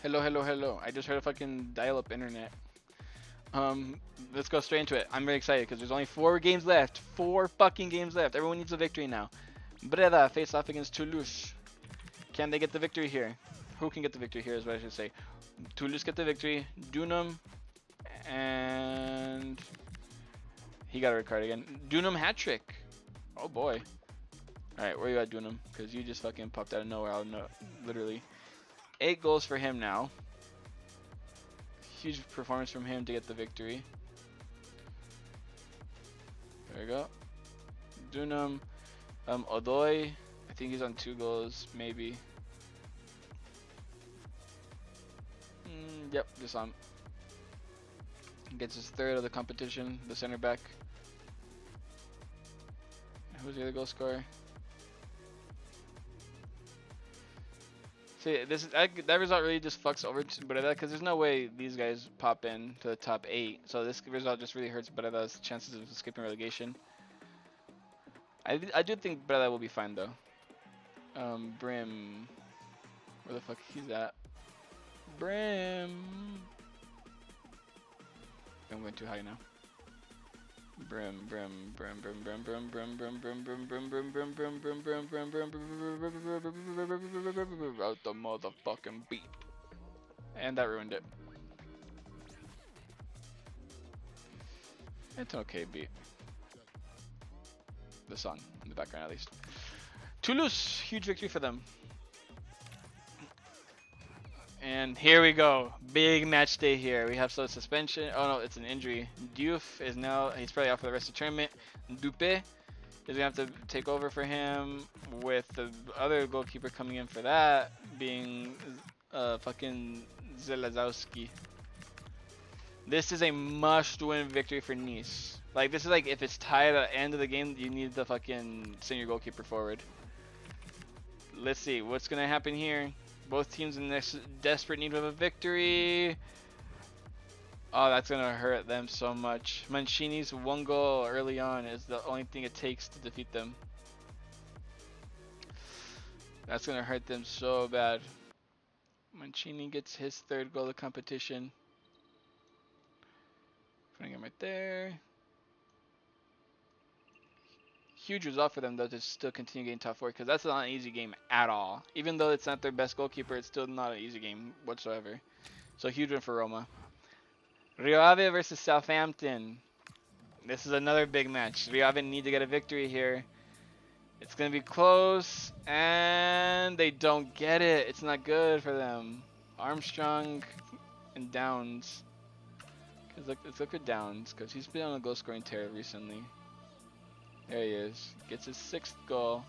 Hello, hello, hello. I just heard a fucking dial-up internet. Um, let's go straight into it. I'm very excited because there's only 4 games left. 4 fucking games left. Everyone needs a victory now. Breda face off against Toulouse. Can they get the victory here? Who can get the victory here is what I should say. Toulouse get the victory. Dunham and he got a red card again. Dunham hat trick. Oh boy. All right, where you at, Dunham? Because you just fucking popped out of nowhere. Out of literally 8 goals for him now. Huge performance from him to get the victory. There we go. Dunham. Odoi. I think he's on 2 goals, maybe. Yep, just on. Gets his 3rd of the competition, the center back. Who's the other goal scorer? See, that result really just fucks over Breda because there's no way these guys pop in to the top 8. So this result just really hurts Breda's chances of escaping relegation. I do think Breda will be fine though. Brim, where the fuck he's at? Brim. I'm going too high now. Brim, brim, brim, brim, brim, brim, brim, brim, brim, brim, brim, brim, brim, brim, brim, brim, brim, brim, out the motherfucking beat. And that ruined it. It's an okay beat. The song in the background at least. Toulouse, huge victory for them. And here we go. Big match day here. We have some suspension. Oh no, it's an injury. Diouf is now, he's probably out for the rest of the tournament. Dupe is gonna have to take over for him with the other goalkeeper coming in for that being fucking Zelazowski. This is a must-win victory for Nice. Like, this is like if it's tied at the end of the game, you need the fucking senior goalkeeper forward. Let's see what's gonna happen here. Both teams in this desperate need of a victory. Oh, that's gonna hurt them so much. Mancini's 1 goal early on is the only thing it takes to defeat them. That's gonna hurt them so bad. Mancini gets his 3rd goal of the competition. Putting him right there. Huge result for them though to still continue getting top 4 because that's not an easy game at all. Even though it's not their best goalkeeper, it's still not an easy game whatsoever. So huge win for Roma. Rio Ave versus Southampton. This is another big match. Rio Ave need to get a victory here. It's going to be close and they don't get it. It's not good for them. Armstrong and Downs. Let's look at Downs because he's been on a goal scoring tear recently. There he is. Gets his 6th goal.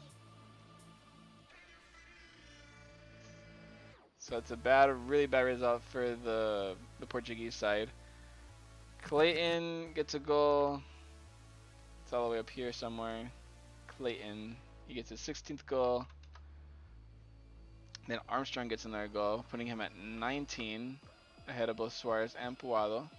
So it's a really bad result for the Portuguese side. Clayton gets a goal. It's all the way up here somewhere. Clayton, he gets his 16th goal. Then Armstrong gets another goal, putting him at 19, ahead of both Suarez and Puado.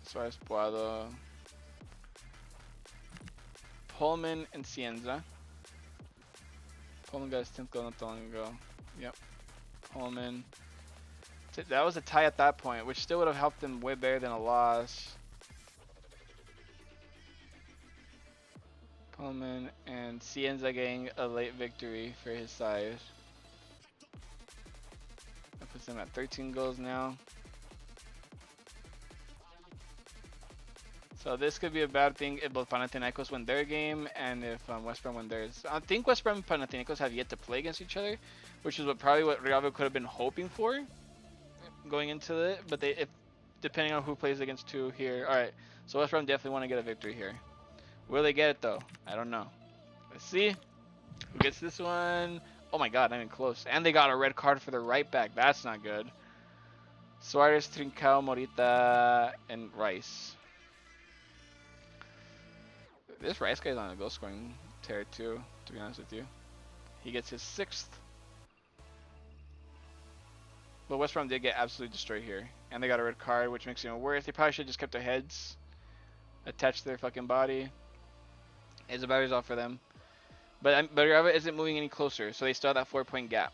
Suarez, Puado, Pullman, and Cienza. Pullman got his 10th goal not that long ago. Yep. Pullman. That was a tie at that point, which still would have helped them way better than a loss. Pullman and Cienza getting a late victory for his side. That puts him at 13 goals now. So this could be a bad thing if both Panathinaikos win their game and if West Brom win theirs. I think West Brom and Panathinaikos have yet to play against each other, which is probably what Real could have been hoping for going into it. But if depending on who plays against two here, all right. So West Brom definitely want to get a victory here. Will they get it though? I don't know. Let's see. Who gets this one? Oh my God, not even close. And they got a red card for the right back. That's not good. Suarez, Trincao, Morita, and Rice. This Rice guy's on a goal scoring tear too, to be honest with you. He gets his 6th. But West Brom did get absolutely destroyed here. And they got a red card, which makes it even worse. They probably should have just kept their heads attached to their fucking body. It's a bad result for them. But Riava isn't moving any closer, so they still have that 4 point gap.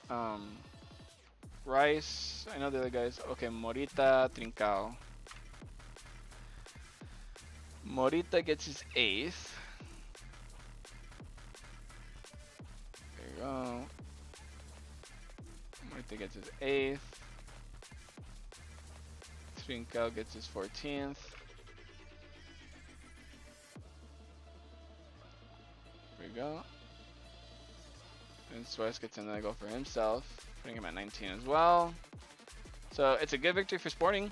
Um, Rice, I know the other guys. Okay, Morita, Trincao. Morita gets his 8th. There you go. Morita gets his 8th. Trincao gets his 14th. There we go. And Suarez gets another goal for himself, putting him at 19 as well. So it's a good victory for Sporting.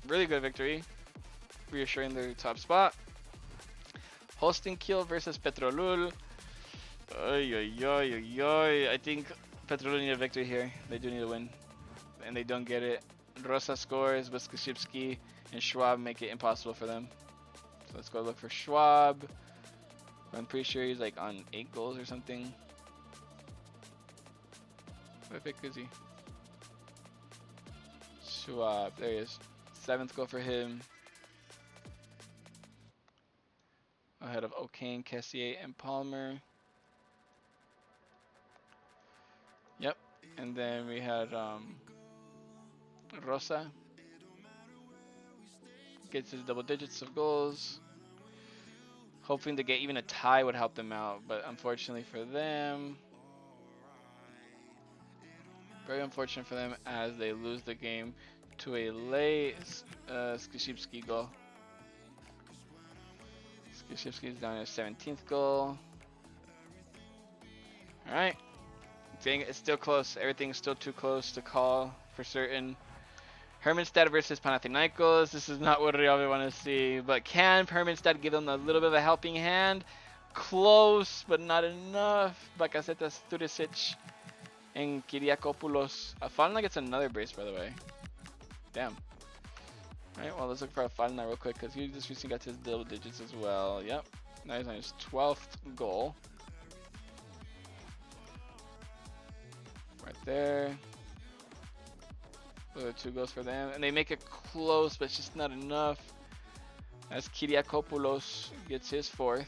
Really good victory. Reassuring their top spot. Hosting Kiel versus Petrolul. Oy, oy, oy, oy, oy. I think Petrolul need a victory here. They do need a win. And they don't get it. Rosa scores, but Skashipski and Schwab make it impossible for them. So let's go look for Schwab. I'm pretty sure he's like on 8 goals or something. What pick is he? Schwab, there he is. 7th goal for him. Ahead of O'Kane, Kessier, and Palmer. Yep. And then we had Rosa. Gets his double digits of goals. Hoping to get even a tie would help them out, but unfortunately for them, very unfortunate for them as they lose the game to a late Skashipski goal. Skashipski is down to his 17th goal. Alright. Dang, it's still close. Everything's still too close to call for certain. Hermannstad versus Panathinaikos. This is not what Real want to see. But can Hermannstad give them a little bit of a helping hand? Close, but not enough. Bakasetas, Turisic, and Kyriakopoulos. Afalna gets another brace, by the way. Damn. Alright, well, let's look for Afalna real quick, because he just recently got his double digits as well. Yep. Now he's on his 12th goal. Right there. Those are 2 goals for them. And they make it close, but it's just not enough. As Kyriakopoulos gets his 4th.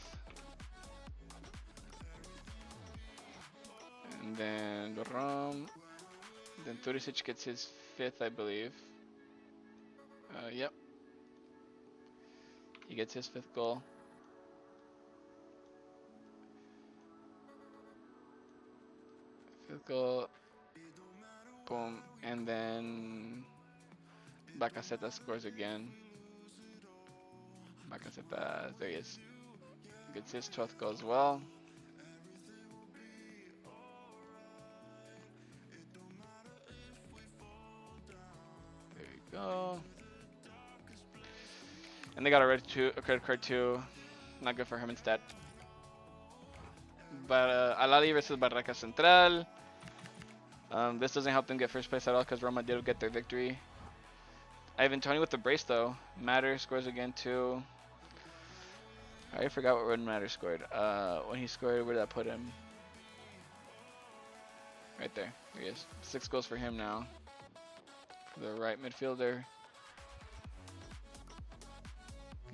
And then Then Turisic gets his 5th, I believe. Yep. He gets his 5th goal. Fifth goal. Boom. And then Bacaseta scores again. Bacaseta, there he is. Gets his 12th goal as well. There you go. And they got a credit card too. Not good for Hermannstad. But Alali versus Barraca Central. This doesn't help them get first place at all because Roma did get their victory. Ivan Toney with the brace though. Matter scores again too. I already forgot what Roden Matter scored. When he scored, where did that put him? Right there. There he is. 6 goals for him now. For the right midfielder.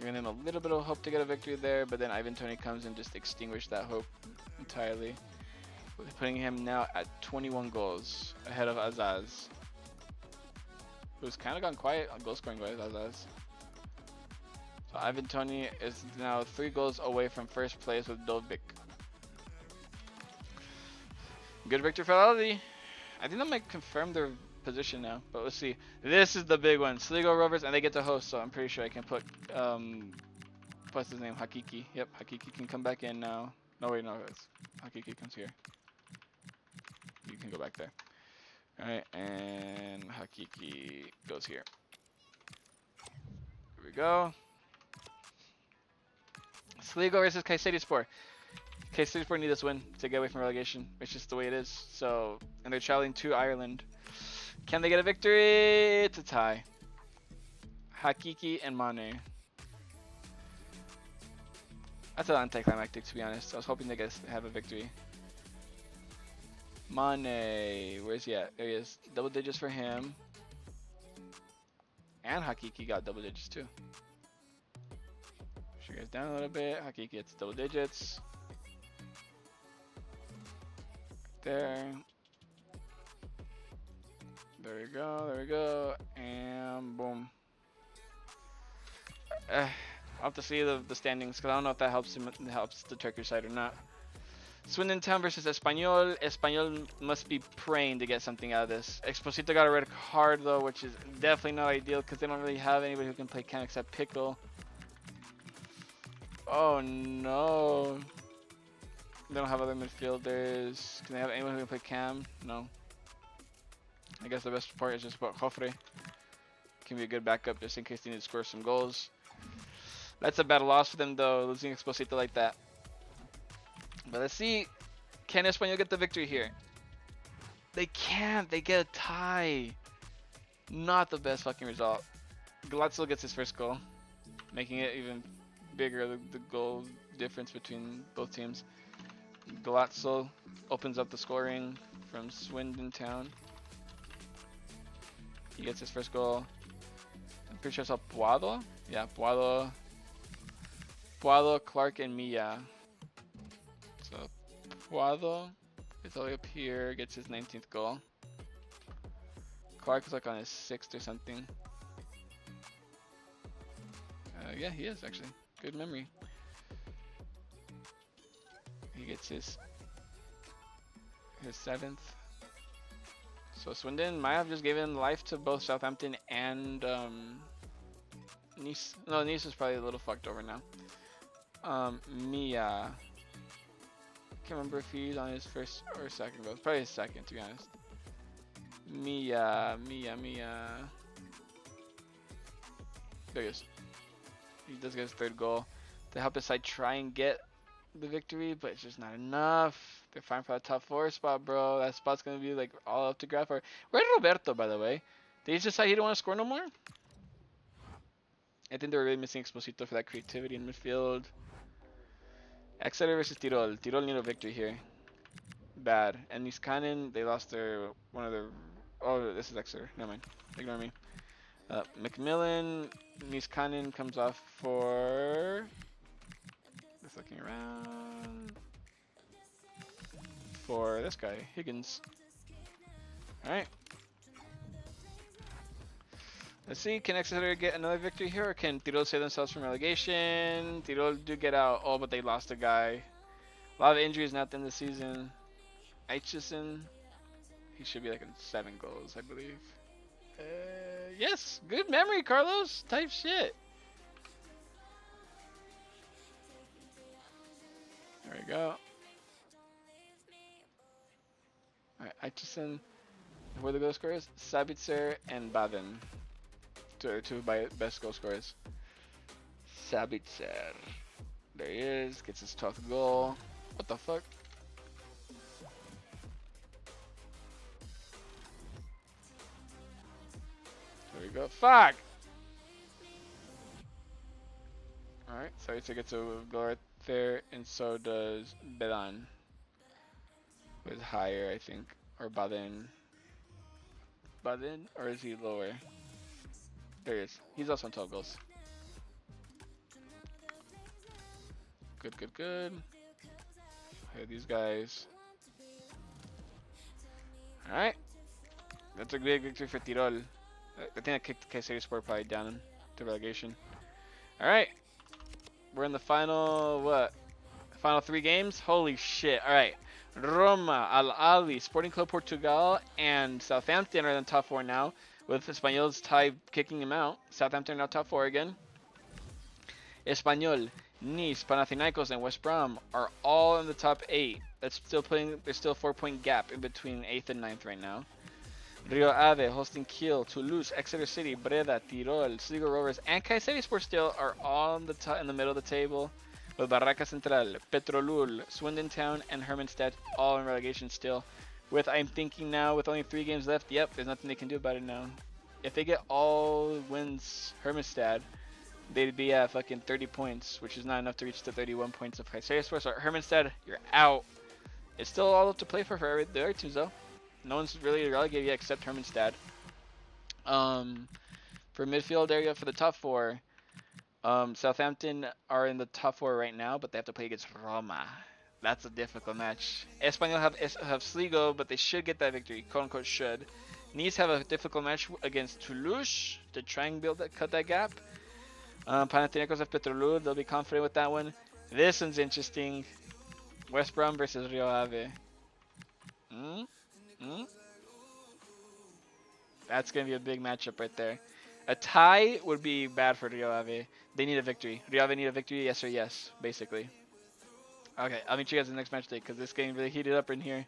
Giving him a little bit of hope to get a victory there, but then Ivan Toney comes and just extinguished that hope entirely. Putting him now at 21 goals ahead of Azaz, who's kind of gone quiet on goal scoring wise. Azaz. So Ivan Toney is now 3 goals away from first place with Dovbik. Good victory for Ali. I think that might confirm their position now, but let's see. This is the big one. Sligo Rovers, and they get to host, so I'm pretty sure I can put what's his name? Hakiki. Yep, Hakiki can come back in now. No wait, no, it's Hakiki comes here. You can go back there. Alright, and Hakiki goes here. Here we go. Sligo versus Kayserispor. Kayserispor need this win to get away from relegation. It's just the way it is. So, and they're traveling to Ireland. Can they get a victory? It's a tie. Hakiki and Mane. That's an anticlimactic, to be honest. I was hoping they have a victory. Mane, where's he at? There he is. Double digits for him. And Hakiki got double digits too. Push you guys down a little bit. Hakiki gets double digits. there. There we go. There we go. And boom. I'll have to see the standings because I don't know if that helps the Turkish side or not. Swindon Town versus Espanyol. Espanyol must be praying to get something out of this. Exposito got a red card though, which is definitely not ideal because they don't really have anybody who can play cam except Pickle. Oh no. They don't have other midfielders. Can they have anyone who can play cam? No. I guess the best part is just about Joffre. Can be a good backup just in case they need to score some goals. That's a bad loss for them though, losing Exposito like that. But let's see, can Espanyol get the victory here? They can't, they get a tie. Not the best fucking result. Galazzo gets his first goal, making it even bigger, the goal difference between both teams. Galazzo opens up the scoring from Swindon Town. He gets his first goal. I'm pretty sure it's Puado. Yeah, Puado, Clark, and Milla. So Puado is all the way up here, gets his 19th goal. Clark is like on his 6th or something. Yeah, he is actually. Good memory. He gets his 7th. So Swindon might have just given life to both Southampton and Nice. No, Nice is probably a little fucked over now. Mia. Can't remember if he's on his first or second goal. Probably his second, to be honest. Mia. There he is. He does get his 3rd goal to help his side try and get the victory, but it's just not enough. They're fighting for that top 4 spot, bro. That spot's gonna be like all up to grab for. Where's Roberto, by the way? Did he decide he didn't want to score no more? I think they were really missing Exposito for that creativity in midfield. Exeter versus Tirol. Tirol need a victory here. Bad. And Niskanen, they lost one of their. Oh, this is Exeter. Never mind. Ignore me. Macmillan, Niskanen comes off for. Just looking around. For this guy, Higgins. Alright. Let's see, can Exeter get another victory here, or can Tirol save themselves from relegation? Tirol do get out. Oh, but they lost a guy. A lot of injuries now at the end of the season. Aichison, he should be like in 7 goals, I believe. Yes, good memory, Carlos. Type shit. There we go. Alright, Aichison. Who are the goal scorers? Sabitzer and Baden. Two by best goal scorers. Sabitzer. There he is. Gets his 12th goal. What the fuck? There we go. Fuck! Alright, Sabitzer gets a goal right there, and so does Belan. Who is higher, I think. Or Baden. Baden? Or is he lower? There he is. He's also on 12 goals. Good. Here, these guys. Alright. That's a big victory for Tirol. I think I kicked Kayseri Sport probably down to relegation. Alright. We're in the final, what? Final 3 games? Holy shit. Alright. Roma, Al Ahly, Sporting Club Portugal, and Southampton are in the top 4 now, with Espanyol's tie kicking him out. Southampton are now top 4 again. Espanyol, Nice, Panathinaikos, and West Brom are all in the top 8. That's still there's still a 4-point gap in between 8th and 9th right now. Rio Ave, hosting Kiel, Toulouse, Exeter City, Breda, Tirol, Sligo Rovers, and Kayseri Sport still are all in the middle of the table, with Barraca Central, Petrolul, Swindon Town, and Hermannstad all in relegation still. I'm thinking now, with only 3 games left, yep, there's nothing they can do about it now. If they get all wins Hermannstad, they'd be at fucking 30 points, which is not enough to reach the 31 points of Kayseri Sport. So Hermannstad, you're out. It's still all up to play for the other teams, though. No one's really relegated yet except Hermannstad. For midfield area for the top 4, Southampton are in the top 4 right now, but they have to play against Roma. That's a difficult match. Espanyol have Sligo, but they should get that victory. Quote unquote should. Nice have a difficult match against Toulouse to try and cut that gap. Panathinaikos have Petrolud. They'll be confident with that one. This one's interesting. West Brom versus Rio Ave. Mm? Mm? That's going to be a big matchup right there. A tie would be bad for Rio Ave. They need a victory. Rio Ave need a victory, yes or yes, basically. Okay, I'll meet you guys in the next match day because this game really heated up in here.